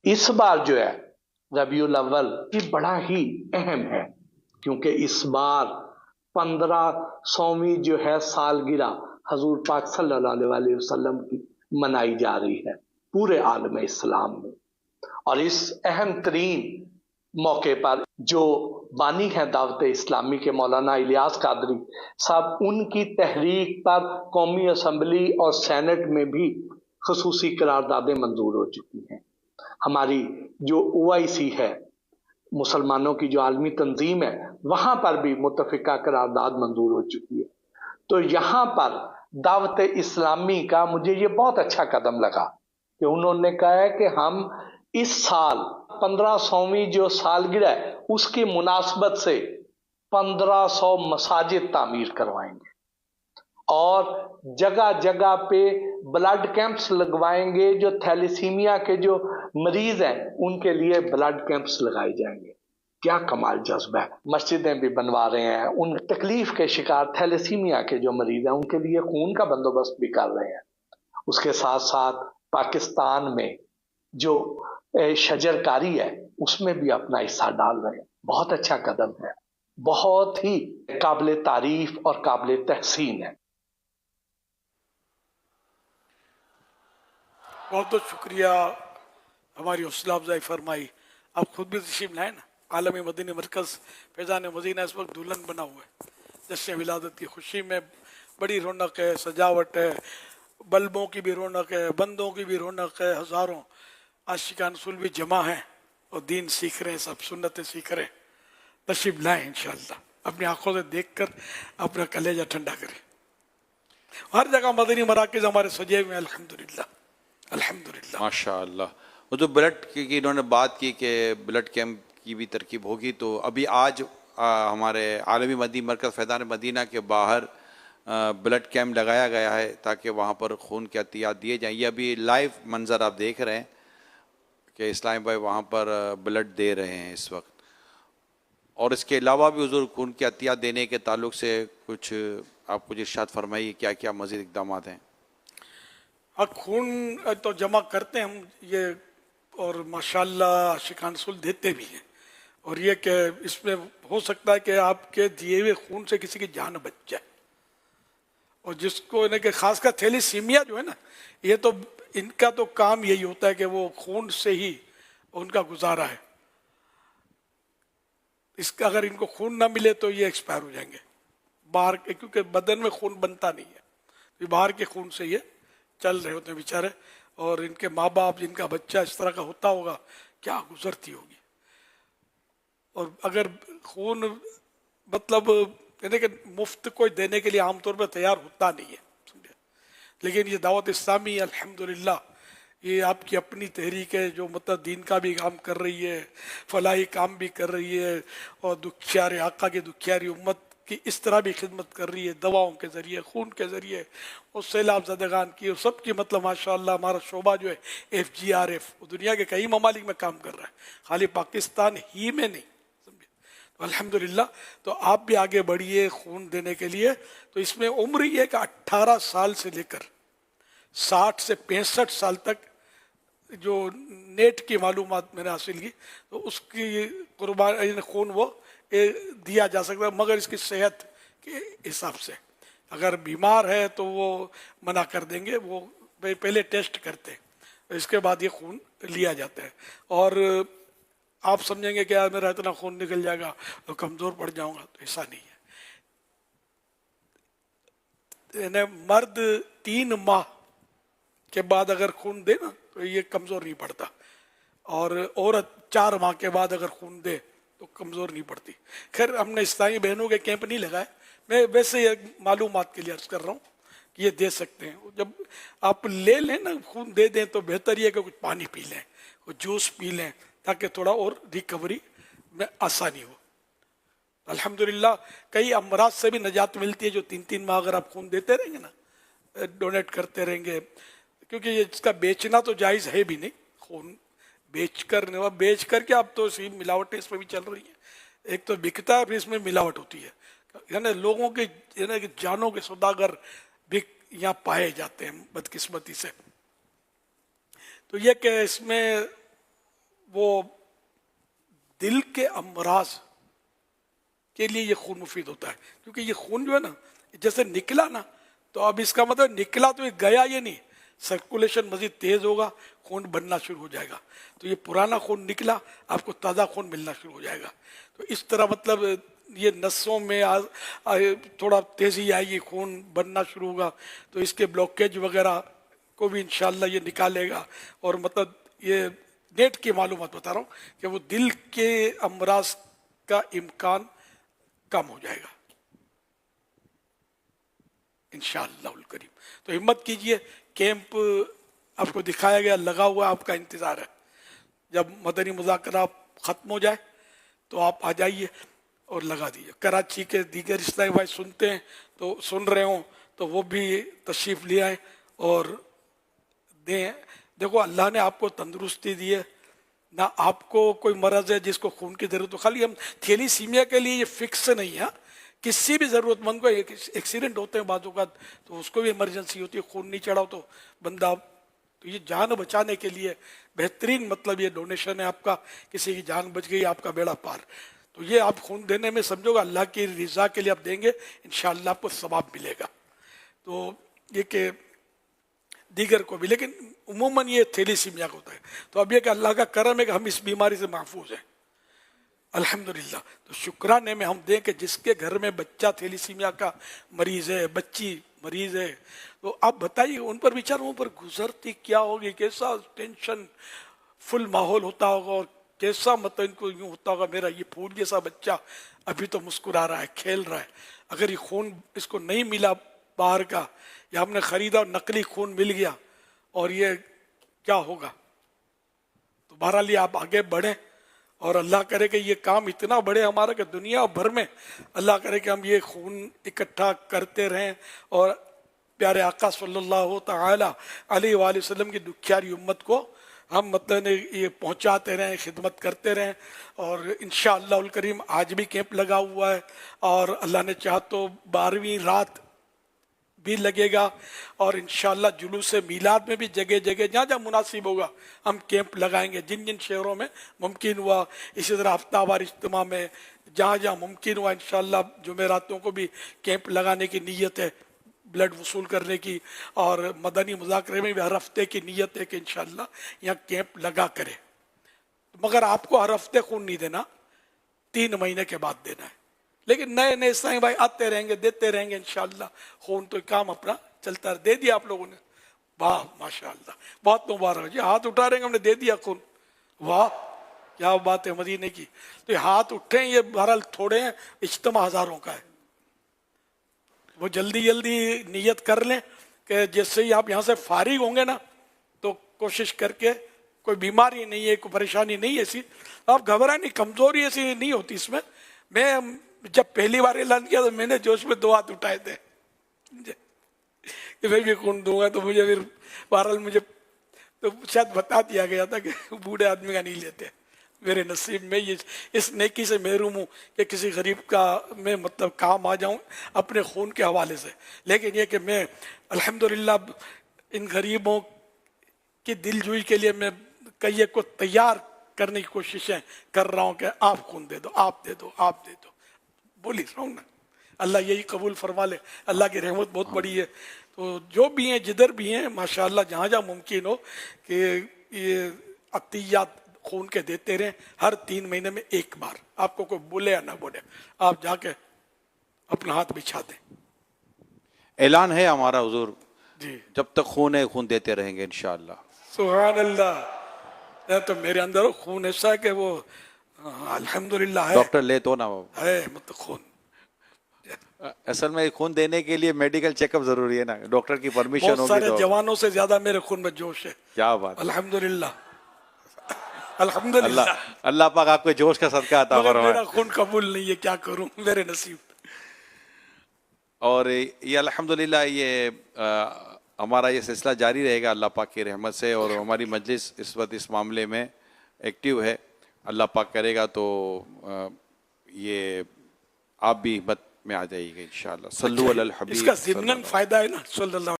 اس بار جو ہے ربیع الاول یہ بڑا ہی اہم ہے، کیونکہ اس بار 1500ویں جو ہے سالگرہ حضور پاک صلی اللہ علیہ وسلم کی منائی جا رہی ہے پورے عالم اسلام میں۔ اور اس اہم ترین موقع پر جو بانی ہیں دعوت اسلامی کے مولانا الیاس قادری صاحب، ان کی تحریک پر قومی اسمبلی اور سینٹ میں بھی خصوصی قراردادیں منظور ہو چکی ہیں۔ ہماری جو OIC ہے، مسلمانوں کی جو عالمی تنظیم ہے، وہاں پر بھی متفقہ قرارداد منظور ہو چکی ہے۔ تو یہاں پر دعوت اسلامی کا مجھے یہ بہت اچھا قدم لگا کہ انہوں نے کہا ہے کہ ہم اس سال 1500ویں جو سالگرہ ہے اس کی مناسبت سے 1500 مساجد تعمیر کروائیں گے، اور جگہ جگہ پہ بلڈ کیمپس لگوائیں گے۔ جو تھیلیسیمیا کے جو مریض ہیں ان کے لیے بلڈ کیمپس لگائے جائیں گے۔ کیا کمال جذبہ ہے! مسجدیں بھی بنوا رہے ہیں، ان تکلیف کے شکار تھیلیسیمیا کے جو مریض ہیں ان کے لیے خون کا بندوبست بھی کر رہے ہیں۔ اس کے ساتھ ساتھ پاکستان میں جو شجر کاری ہے اس میں بھی اپنا حصہ ڈال رہے ہیں۔ بہت اچھا قدم ہے، بہت ہی قابل تعریف اور قابل تحسین ہے۔ بہت بہت شکریہ، ہماری حوصلہ افزائی فرمائی۔ آپ خود بھی تشریف لائیں نا۔ عالمی مدنی مرکز فیضان مدینہ اس وقت دلہن بنا ہوا ہے، جشن ولادت کی خوشی میں بڑی رونق ہے، سجاوٹ ہے، بلبوں کی بھی رونق ہے، بندوں کی بھی رونق ہے، ہزاروں عاشقان رسول بھی جمع ہیں اور دین سیکھ رہے ہیں، سب سنتیں سیکھ رہے ہیں۔ تشریف لائیں انشاءاللہ، اپنی آنکھوں سے دیکھ کر اپنا کلیجہ ٹھنڈا کریں۔ ہر جگہ مدنی مراکز ہمارے سجے ہوئے ہیں، الحمدللہ الحمدللہ ماشاء اللہ۔ وہ تو بلڈ کی انہوں نے بات کی کہ بلڈ کیمپ کی بھی ترکیب ہوگی، تو ابھی آج ہمارے عالمی مدنی مرکز فیضان مدینہ کے باہر بلڈ کیمپ لگایا گیا ہے تاکہ وہاں پر خون کے عطیات دیے جائیں۔ یہ ابھی لائیو منظر آپ دیکھ رہے ہیں کہ اسلام بھائی وہاں پر بلڈ دے رہے ہیں اس وقت۔ اور اس کے علاوہ بھی حضور خون کے عطیات دینے کے تعلق سے کچھ آپ کچھ ارشاد فرمائیے، کیا کیا مزید اقدامات ہیں؟ خون تو جمع کرتے ہیں ہم یہ، اور ماشاءاللہ عاشقان رسول دیتے بھی ہیں، اور یہ کہ اس میں ہو سکتا ہے کہ آپ کے دیے ہوئے خون سے کسی کی جان بچ جائے، اور جس کو انہیں کہ خاص کر تھیلیسیمیا جو ہے نا، یہ تو ان کا تو کام یہی ہوتا ہے کہ وہ خون سے ہی ان کا گزارا ہے۔ اس کا اگر ان کو خون نہ ملے تو یہ ایکسپائر ہو جائیں گے باہر کے، کیونکہ بدن میں خون بنتا نہیں ہے، یہ باہر کے خون سے یہ چل رہے ہوتے ہیں بیچارے۔ اور ان کے ماں باپ جن کا بچہ اس طرح کا ہوتا ہوگا کیا گزرتی ہوگی۔ اور اگر خون مطلب یعنی کہ مفت کوئی دینے کے لیے عام طور پہ تیار ہوتا نہیں ہے، سمجھے، لیکن یہ دعوت اسلامی الحمدللہ یہ آپ کی اپنی تحریک ہے جو مطلب دین کا بھی کام کر رہی ہے، فلاحی کام بھی کر رہی ہے، اور دکھیارے آقا کی دکھیاری امت کی اس طرح بھی خدمت کر رہی ہے، دواؤں کے ذریعے، خون کے ذریعے، اور سیلاب زدگان کی، اور سب کی مطلب ماشاءاللہ ہمارا شعبہ جو ہے FGRF وہ دنیا کے کئی ممالک میں کام کر رہا ہے، خالی پاکستان ہی میں نہیں، سمجھے، تو الحمدللہ۔ تو آپ بھی آگے بڑھیے خون دینے کے لیے۔ تو اس میں عمر یہ ہے کہ 18 سال سے لے کر 60 سے 65 سال تک جو نیٹ کی معلومات میں نے حاصل کی، تو اس کی قربانی خون وہ دیا جا سکتا ہے، مگر اس کی صحت کے حساب سے۔ اگر بیمار ہے تو وہ منع کر دیں گے، وہ پہلے ٹیسٹ کرتے ہیں، اس کے بعد یہ خون لیا جاتا ہے۔ اور آپ سمجھیں گے کہ یار میرا اتنا خون نکل جائے گا تو کمزور پڑ جاؤں گا، تو ایسا نہیں ہے۔ یعنی مرد 3 ماہ کے بعد اگر خون دے نا تو یہ کمزور نہیں پڑتا، اور عورت 4 ماہ کے بعد اگر خون دے تو کمزور نہیں پڑتی۔ خیر ہم نے اسلامی بہنوں کے کیمپ نہیں لگائے، میں ویسے یہ معلومات کے لیے عرض کر رہا ہوں کہ یہ دے سکتے ہیں۔ جب آپ لے لیں نا خون دے دیں تو بہتر یہ کہ کچھ پانی پی لیں، کچھ جوس پی لیں، تاکہ تھوڑا اور ریکوری میں آسانی ہو۔ الحمدللہ کئی امراض سے بھی نجات ملتی ہے جو 3 ماہ اگر آپ خون دیتے رہیں گے نا، ڈونیٹ کرتے رہیں گے، کیونکہ یہ اس کا بیچنا تو جائز ہے بھی نہیں، خون بیچ کر کے اب تو اسی ملاوٹیں اس میں بھی چل رہی ہیں۔ ایک تو بکتا ہے، پھر اس میں ملاوٹ ہوتی ہے، یعنی لوگوں کے یعنی کہ جانوں کے سوداگر بھی یہاں پائے جاتے ہیں بدقسمتی سے۔ تو یہ کہ اس میں وہ دل کے امراض کے لیے یہ خون مفید ہوتا ہے، کیونکہ یہ خون جو ہے نا جیسے نکلا نا، تو اب اس کا مطلب نکلا تو یہ گیا یہ نہیں، سرکولیشن مزید تیز ہوگا، خون بننا شروع ہو جائے گا. تو یہ پرانا خون نکلا، آپ کو تازہ خون ملنا شروع ہو جائے گا. تو اس طرح مطلب یہ نسوں میں تھوڑا تیزی آئے گی، خون بننا شروع ہوگا، تو اس کے بلاکیج وغیرہ کو بھی انشاءاللہ یہ نکالے گا. اور مطلب یہ نیٹ کی معلومات بتا رہا ہوں کہ وہ دل کے امراض کا امکان کم ہو جائے گا انشاءاللہ الکریم. تو ہمت کیجئے، کیمپ آپ کو دکھایا گیا، لگا ہوا آپ کا انتظار ہے. جب مدنی مذاکرات ختم ہو جائے تو آپ آ جائیے اور لگا دیجیے. کراچی کے دیگر اسلامی بھائی سنتے ہیں تو سن رہے ہوں تو وہ بھی تشریف لے آئیں اور دیں. دیکھو اللہ نے آپ کو تندرستی دی ہے، نہ آپ کو کوئی مرض ہے جس کو خون کی ضرورت ہو. خالی ہم تھیلیسیمیا کے لیے یہ فکس نہیں ہے، کسی بھی ضرورت مند کو ایکسیڈنٹ ہوتے ہیں بعض اوقات تو اس کو بھی ایمرجنسی ہوتی ہے، خون نہیں چڑھاؤ تو بندہ، تو یہ جان بچانے کے لیے بہترین مطلب یہ ڈونیشن ہے آپ کا. کسی کی جان بچ گئی، آپ کا بیڑا پار. تو یہ آپ خون دینے میں سمجھو گا اللہ کی رضا کے لیے آپ دیں گے، انشاءاللہ آپ کو ثواب ملے گا. تو یہ کہ دیگر کو بھی، لیکن عموماً یہ تھیلیسیمیا کا ہوتا ہے. تو اب یہ کہ اللہ کا کرم ہے کہ ہم اس بیماری سے محفوظ ہیں الحمدللہ. تو شکرانے میں ہم دیں کہ جس کے گھر میں بچہ تھیلیسیمیا کا مریض ہے، بچی مریض ہے، تو آپ بتائیے ان پر بیچاروں پر گزرتی کیا ہوگی، کیسا ٹینشن فل ماحول ہوتا ہوگا، اور کیسا مطلب ان کو یوں ہوتا ہوگا میرا یہ پھول جیسا بچہ ابھی تو مسکرا رہا ہے، کھیل رہا ہے. اگر یہ خون اس کو نہیں ملا باہر کا، یا ہم نے خریدا اور نقلی خون مل گیا، اور یہ کیا ہوگا. تو بہرحال یہ آپ آگے بڑھیں اور اللہ کرے کہ یہ کام اتنا بڑھے ہمارا کہ دنیا بھر میں اللہ کرے کہ ہم یہ خون اکٹھا کرتے رہیں اور پیارے آقا صلی اللہ تعالی علیہ وآلہ وسلم کی دکھیاری امت کو ہم مطلب یہ پہنچاتے رہیں، خدمت کرتے رہیں. اور انشاءاللہ الکریم آج بھی کیمپ لگا ہوا ہے، اور اللہ نے چاہا تو 12ویں رات بھی لگے گا. اور انشاءاللہ جلوس میلاد میں بھی جگہ جگہ جہاں جہاں مناسب ہوگا ہم کیمپ لگائیں گے. جن جن شہروں میں ممکن ہوا، اسی طرح ہفتہ وار اجتماع میں جہاں جہاں ممکن ہوا انشاءاللہ جمعراتوں کو بھی کیمپ لگانے کی نیت ہے، بلڈ وصول کرنے کی. اور مدنی مذاکرے میں بھی ہر ہفتے کی نیت ہے کہ انشاءاللہ یہاں کیمپ لگا کرے. مگر آپ کو ہر ہفتے خون نہیں دینا، 3 مہینے کے بعد دینا ہے. لیکن نئے نئے اسلامی بھائی آتے رہیں گے، دیتے رہیں گے انشاءاللہ. خون تو کام اپنا چلتا ہے. دے دیا آپ لوگوں نے؟ واہ ماشاءاللہ، بہت مبارک جی. ہاتھ اٹھا رہے ہیں، ہم نے دے دیا خون. واہ کیا بات ہے مدینے کی. تو یہ ہاتھ اٹھے ہیں، یہ بہرحال تھوڑے ہیں، اجتماع ہزاروں کا ہے. وہ جلدی جلدی نیت کر لیں کہ جیسے ہی آپ یہاں سے فارغ ہوں گے نا تو کوشش کر کے، کوئی بیماری نہیں ہے، کوئی پریشانی نہیں ہے ایسی، آپ گھبرائیں نہیں، کمزوری ایسی نہیں ہوتی اس میں. میں جب پہلی بار اعلان کیا تو میں نے جوش میں 2 ہاتھ اٹھائے تھے کہ میں بھی خون دوں گا. تو مجھے پھر بہرحال مجھے تو شاید بتا دیا گیا تھا کہ بوڑھے آدمی کا نہیں لیتے. میرے نصیب میں یہ اس نیکی سے محروم ہوں کہ کسی غریب کا میں مطلب کام آ جاؤں اپنے خون کے حوالے سے. لیکن یہ کہ میں الحمدللہ ان غریبوں کی دل جوئی کے لیے میں کئی کو تیار کرنے کی کوششیں کر رہا ہوں کہ آپ خون دے دو، آپ دے دو، آپ دے دو. بولی رہا ہوں نا، اللہ یہی قبول فرما لے. اللہ کی رحمت بہت بڑی ہے. تو جو بھی ہیں جدھر بھی ہیں ماشاءاللہ جہاں جہاں ممکن ہو کہ یہ عطیات خون کے دیتے رہیں. ہر 3 مہینے میں ایک بار، آپ کو کوئی بولے یا نہ بولے، آپ جا کے اپنا ہاتھ بچھا دیں. اعلان ہے ہمارا حضور، جی جب تک خون ہے خون دیتے رہیں گے انشاءاللہ. سبحان اللہ. تو میرے اندر خون ایسا ہے کہ وہ الحمدللہ ہے، ڈاکٹر لے تو نا. ہے مطلب خون. اصل میں خون دینے کے لیے میڈیکل چیک اپ ضروری ہے نا، ڈاکٹر کی پرمیشن بہت ہوگی سارے تو. جوانوں سے زیادہ میرے خون میں جوش ہے. کیا بات. الحمدللہ الحمدللہ. اللہ پاک آپ کو جوش کا صدقہ عطا مگر فرمائے. میرا خون قبول نہیں ہے، کیا کروں، میرے نصیب. اور یہ الحمدللہ یہ ہمارا یہ سلسلہ جاری رہے گا اللہ پاک کی رحمت سے. اور ہماری مجلس اس وقت اس معاملے میں ایکٹیو ہے. اللہ پاک کرے گا تو یہ آپ بھی ہمت میں آ جائیے گا انشاءاللہ. صلو علی الحبیب. اس کا ضمناً فائدہ ہے نا صلی اللہ